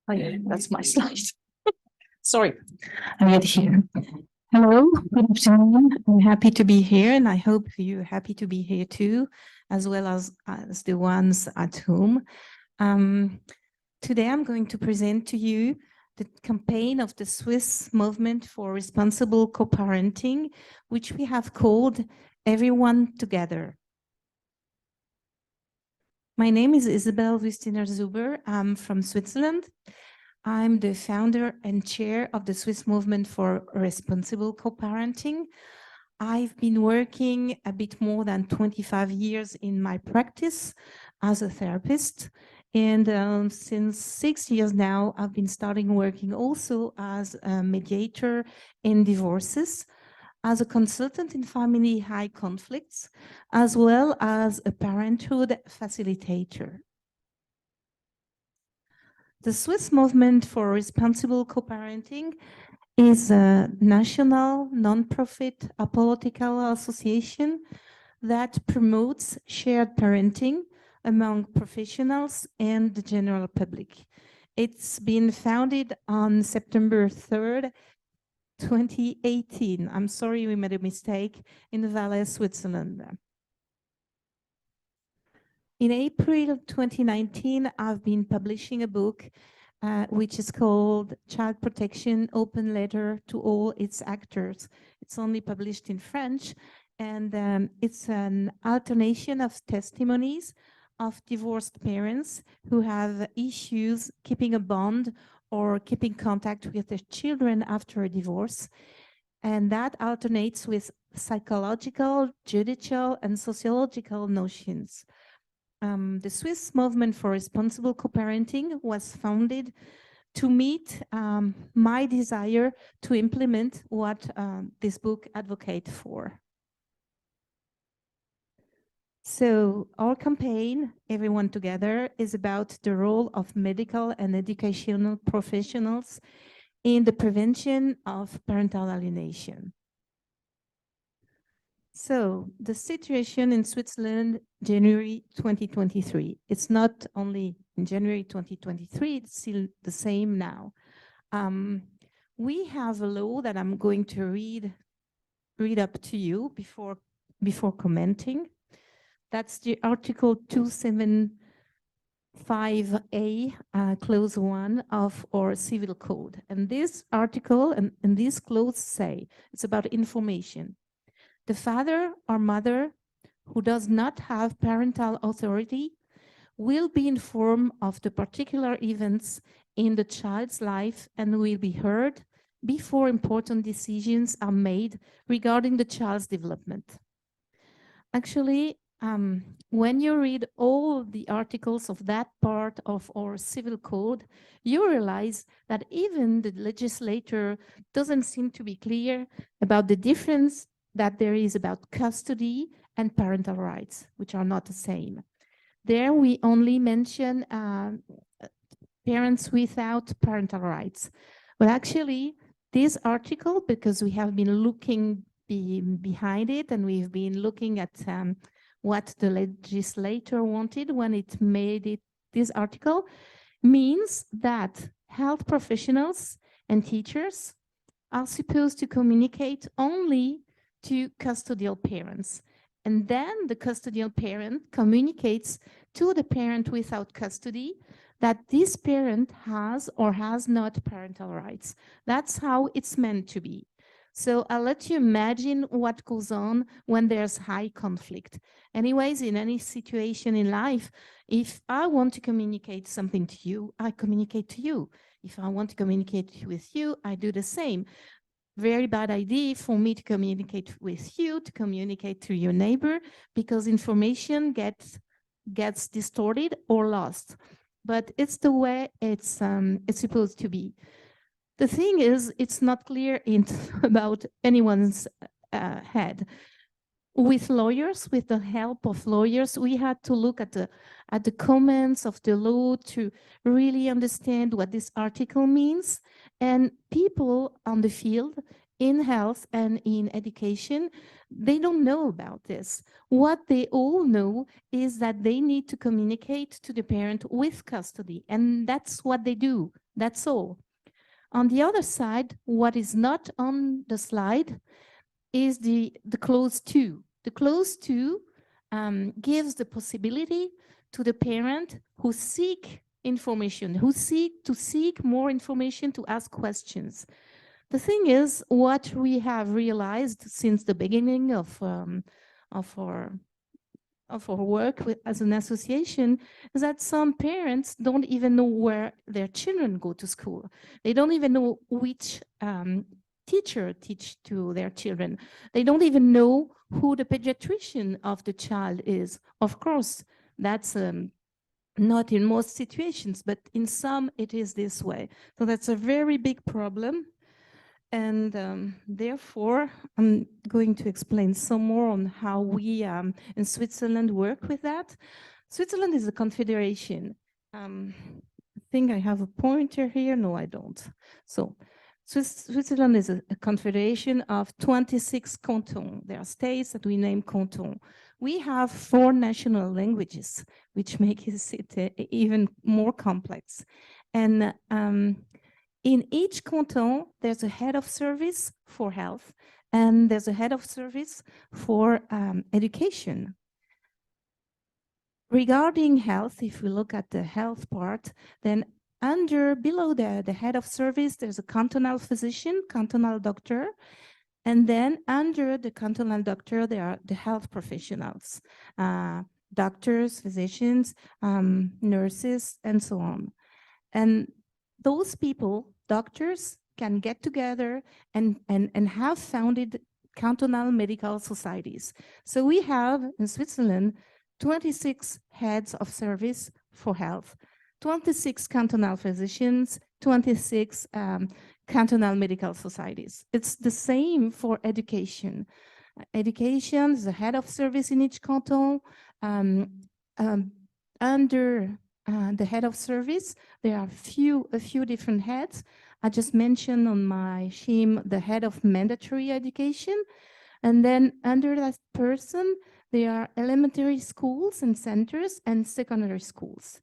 Oh yeah, that's my slide. Sorry, I'm right here. Hello, good afternoon. I'm happy to be here, and I hope you're happy to be here too, as well as the ones at home. Um, Today, I'm going to present to you the campaign of the Swiss Movement for Responsible Co-Parenting, which we have called Everyone Together. My name is Isabelle Vuistiner Zuber. I'm from Switzerland. I'm the founder and chair of the Swiss Movement for Responsible Co-Parenting. I've been working a bit more than 25 years in my practice as a therapist. And since 6 years now, I've been starting working also as a mediator in divorces, as a consultant in family high conflicts, as well as a parenthood facilitator. The Swiss Movement for Responsible Co-Parenting is a national, non-profit, apolitical association that promotes shared parenting among professionals and the general public. It's been founded on September 3rd, 2018. I'm sorry we made a mistake, in Valais, Switzerland. In April 2019, I've been publishing a book which is called Child Protection, Open Letter to All Its Actors. It's only published in French, and it's an alternation of testimonies of divorced parents who have issues keeping a bond or keeping contact with their children after a divorce. And that alternates with psychological, judicial, and sociological notions. The Swiss Movement for Responsible Co-Parenting was founded to meet my desire to implement what this book advocates for. So our campaign, Everyone Together, is about the role of medical and educational professionals in the prevention of parental alienation. So the situation in Switzerland, January 2023, it's not only in January 2023, it's still the same now. We have a law that I'm going to read up to you before commenting. That's the Article 275A, Clause 1 of our Civil Code. And this article and these clauses say, it's about information. The father or mother who does not have parental authority will be informed of the particular events in the child's life and will be heard before important decisions are made regarding the child's development. Actually, when you read all the articles of that part of our civil code, you realize that even the legislator doesn't seem to be clear about the difference that there is about custody and parental rights, which are not the same. There we only mention parents without parental rights. But actually, this article, because we have been looking behind it and we've been looking at what the legislator wanted when it made it this article, means that health professionals and teachers are supposed to communicate only to custodial parents. And then the custodial parent communicates to the parent without custody that this parent has or has not parental rights. That's how it's meant to be. So I'll let you imagine what goes on when there's high conflict. Anyways, in any situation in life, if I want to communicate something to you, I communicate to you. If I want to communicate with you, I do the same. Very bad idea for me to communicate with you, to communicate to your neighbor, because information gets distorted or lost. But it's the way it's supposed to be. The thing is, it's not clear about anyone's head. With lawyers, with the help of lawyers, we had to look at the comments of the law to really understand what this article means. And people on the field, in health and in education, they don't know about this. What they all know is that they need to communicate to the parent with custody, and that's what they do. That's all. On the other side, what is not on the slide is the clause 2. The clause 2 gives the possibility to the parent who seek information, who seek more information, to ask questions. The thing is, what we have realized since the beginning of our work as an association is that some parents don't even know where their children go to school. They don't even know which teacher teach to their children. They don't even know who the pediatrician of the child is. Of course, that's not in most situations, but in some it is this way. So that's a very big problem. And therefore, I'm going to explain some more on how we in Switzerland work with that. Switzerland is a confederation. I think I have a pointer here. No, I don't. So Switzerland is a confederation of 26 cantons. There are states that we name canton. We have 4 national languages, which makes it even more complex. And in each canton, there's a head of service for health, and there's a head of service for education. Regarding health, if we look at the health part, then below the head of service, there's a cantonal physician, cantonal doctor, and then under the cantonal doctor, there are the health professionals, doctors, physicians, nurses, and so on. And those people, doctors, can get together and have founded cantonal medical societies. So we have in Switzerland 26 heads of service for health, 26 cantonal physicians, 26 cantonal medical societies. It's the same for education. Education is the head of service in each canton. Under the head of service, there are a few different heads. I just mentioned on my scheme the head of mandatory education. And then under that person, there are elementary schools and centers and secondary schools.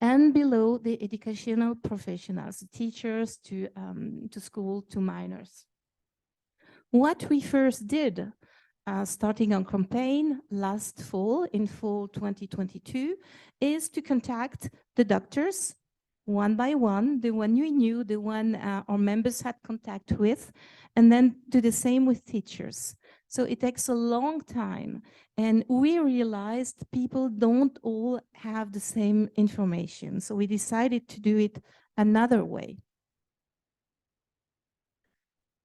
And below, the educational professionals, teachers to school, to minors. What we first did, starting on campaign last fall, in fall 2022, is to contact the doctors one by one, the one we knew, the one our members had contact with, and then do the same with teachers. So it takes a long time, and we realized people don't all have the same information. So we decided to do it another way.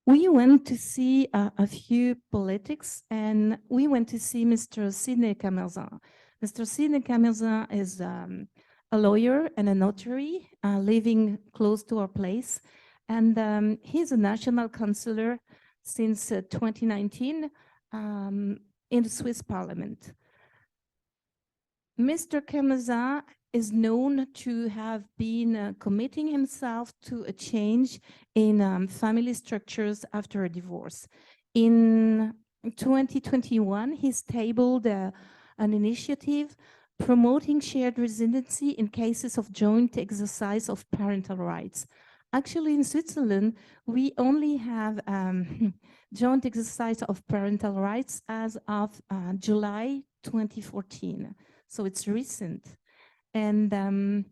We went to see a few politics, and we went to see Mr. Sidney Camerzin. Mr. Sidney Camerzin is a lawyer and a notary living close to our place. And he's a national councillor since 2019 in the Swiss Parliament. Mr. Camerzin is known to have been committing himself to a change in family structures after a divorce. In 2021, he tabled an initiative promoting shared residency in cases of joint exercise of parental rights. Actually, in Switzerland, we only have joint exercise of parental rights as of July 2014. So it's recent. And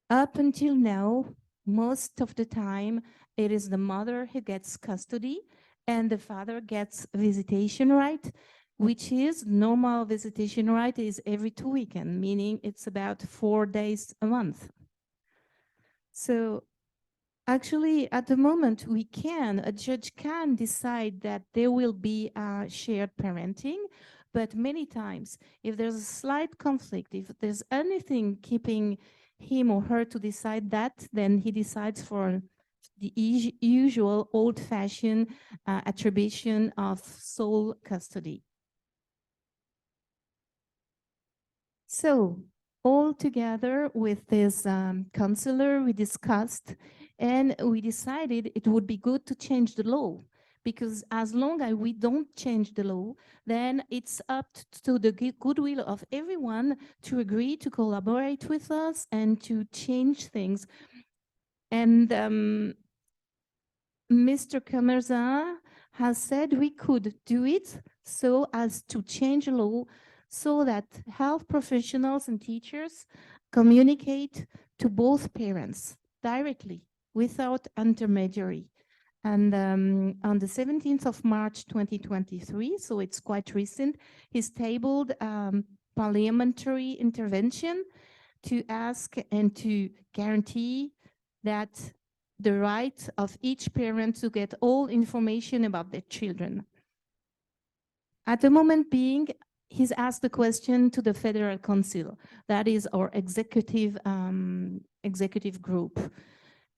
up until now, most of the time, it is the mother who gets custody and the father gets visitation right, which is normal visitation right is every 2 weekends, meaning it's about 4 days a month. So actually, at the moment, a judge can decide that there will be shared parenting, but many times, if there's a slight conflict, if there's anything keeping him or her to decide that, then he decides for the usual old-fashioned attribution of sole custody. So, all together with this counselor, we discussed and we decided it would be good to change the law, because as long as we don't change the law, then it's up to the goodwill of everyone to agree to collaborate with us and to change things. And Mr. Kamerza has said we could do it so as to change law so that health professionals and teachers communicate to both parents directly without intermediary. And on the 17th of March 2023, so it's quite recent, he's tabled parliamentary intervention to ask and to guarantee that the right of each parent to get all information about their children. At the moment being, he's asked the question to the Federal Council, that is our executive group.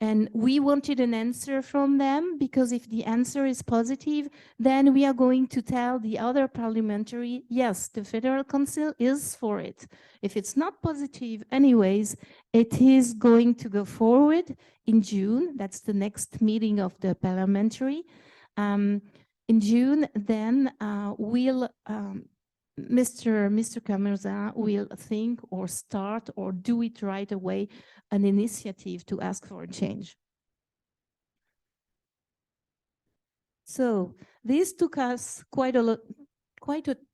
And we wanted an answer from them, because if the answer is positive, then we are going to tell the other parliamentary, yes, the Federal Council is for it. If it's not positive anyways, it is going to go forward in June. That's the next meeting of the parliamentary. In June, then Mr. Kamerza will think or start or do it right away, an initiative to ask for a change. So this took us quite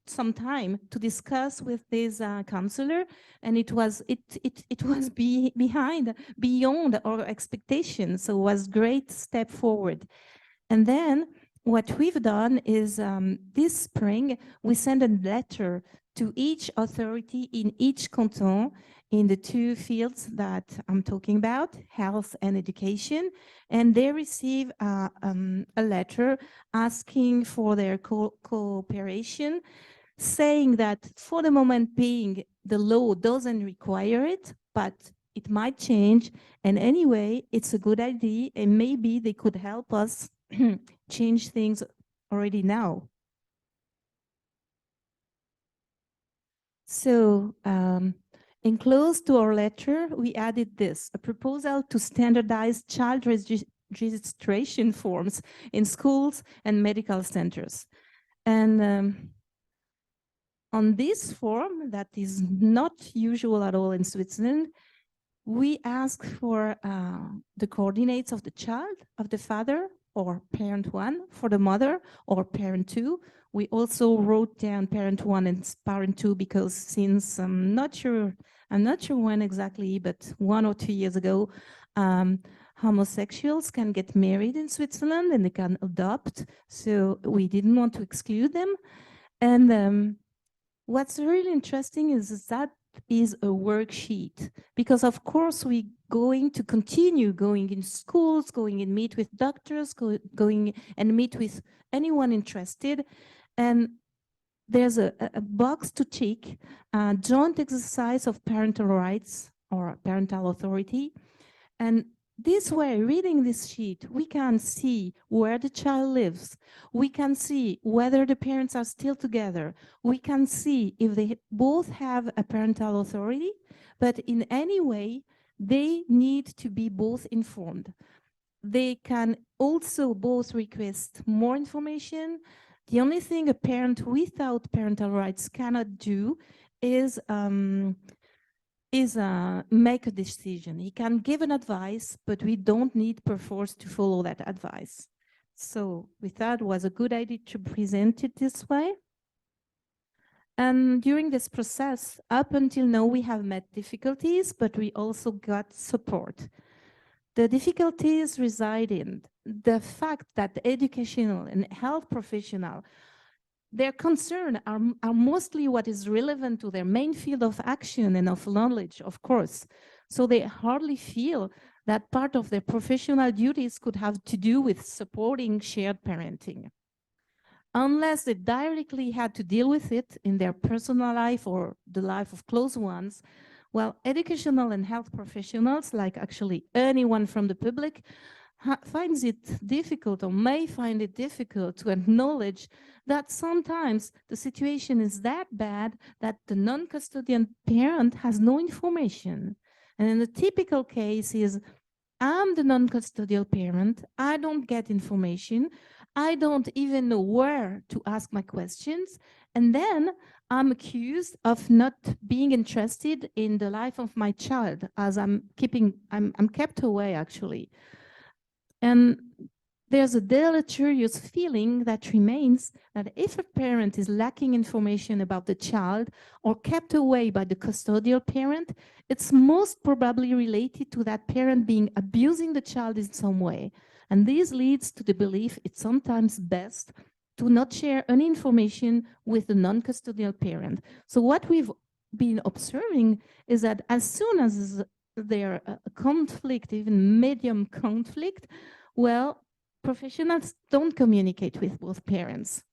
some time to discuss with this counselor, and it was beyond our expectations. So it was a great step forward. And then what we've done is this spring, we sent a letter to each authority in each canton in the two fields that I'm talking about, health and education. And they receive a letter asking for their cooperation, saying that for the moment being, the law doesn't require it, but it might change. And anyway, it's a good idea, and maybe they could help us change things already now. So enclosed to our letter, we added this, a proposal to standardize child registration forms in schools and medical centers. And on this form, that is not usual at all in Switzerland, we ask for the coordinates of the child, of the father, or parent one, for the mother, or parent two. We also wrote down parent one and parent two because since I'm not sure when exactly, but 1 or 2 years ago, homosexuals can get married in Switzerland and they can adopt. So we didn't want to exclude them. And what's really interesting is that is a worksheet, because of course we're going to continue going in schools, going and meet with doctors, going and meet with anyone interested. And there's a box to tick, joint exercise of parental rights or parental authority. And this way, reading this sheet, we can see where the child lives. We can see whether the parents are still together. We can see if they both have a parental authority, but in any way, they need to be both informed. They can also both request more information. The only thing a parent without parental rights cannot do is make a decision. He can give an advice, but we don't need perforce to follow that advice. So we thought it was a good idea to present it this way. And during this process, up until now, we have met difficulties, but we also got support. The difficulties reside in the fact that the educational and health professional, their concern are mostly what is relevant to their main field of action and of knowledge, of course. So they hardly feel that part of their professional duties could have to do with supporting shared parenting. Unless they directly had to deal with it in their personal life or the life of close ones, well, educational and health professionals, like actually anyone from the public, finds it difficult or may find it difficult to acknowledge that sometimes the situation is that bad that the non-custodian parent has no information. And in the typical case is, I'm the non-custodial parent, I don't get information, I don't even know where to ask my questions, And then I'm accused of not being interested in the life of my child, as I'm kept away, actually. And there's a deleterious feeling that remains that if a parent is lacking information about the child or kept away by the custodial parent, it's most probably related to that parent being abusing the child in some way. And this leads to the belief it's sometimes best to not share any information with the non-custodial parent. So what we've been observing is that as soon as there's a conflict, even medium conflict, well, professionals don't communicate with both parents.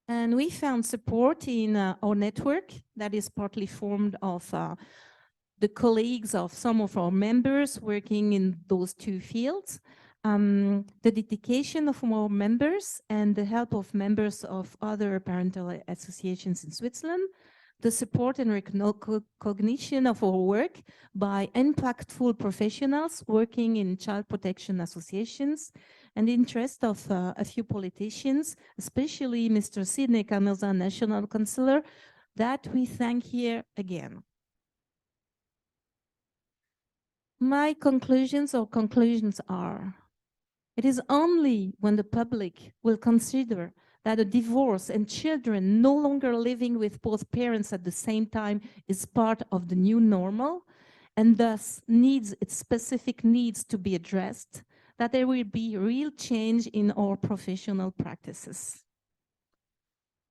And we found support in our network that is partly formed of the colleagues of some of our members working in those two fields, the dedication of our members and the help of members of other parental associations in Switzerland, the support and recognition of our work by impactful professionals working in child protection associations, and the interest of a few politicians, especially Mr. Sidney Kamelza, National Councillor, that we thank here again. My conclusions are, it is only when the public will consider that a divorce and children no longer living with both parents at the same time is part of the new normal, and thus its specific needs to be addressed, that there will be real change in our professional practices.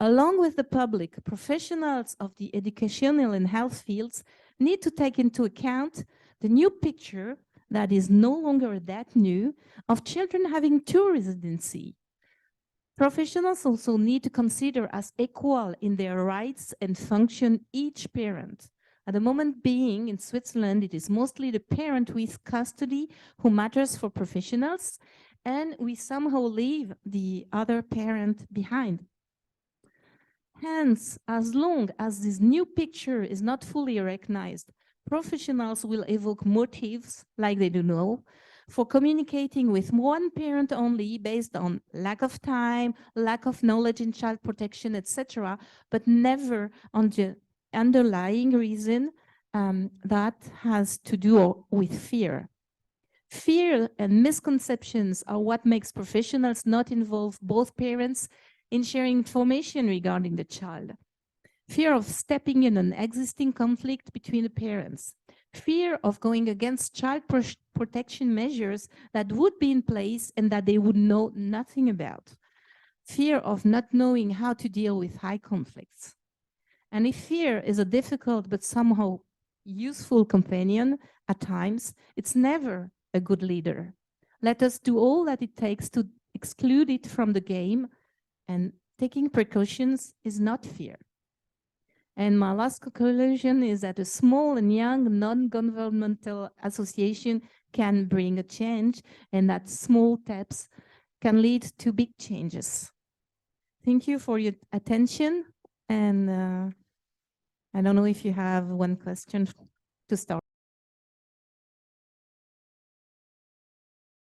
Along with the public, professionals of the educational and health fields need to take into account the new picture that is no longer that new of children having two residency. Professionals also need to consider as equal in their rights and function each parent. At the moment being, in Switzerland, it is mostly the parent with custody who matters for professionals, and we somehow leave the other parent behind. Hence, as long as this new picture is not fully recognized, professionals will evoke motives, like they do now, for communicating with one parent only based on lack of time, lack of knowledge in child protection, etc., but never on the underlying reason that has to do with fear. Fear and misconceptions are what makes professionals not involve both parents in sharing information regarding the child. Fear of stepping in an existing conflict between the parents. Fear of going against child protection measures that would be in place and that they would know nothing about. Fear of not knowing how to deal with high conflicts. And if fear is a difficult but somehow useful companion at times, it's never a good leader. Let us do all that it takes to exclude it from the game, and taking precautions is not fear. And my last conclusion is that a small and young non-governmental association can bring a change, and that small steps can lead to big changes. Thank you for your attention. And I don't know if you have one question to start.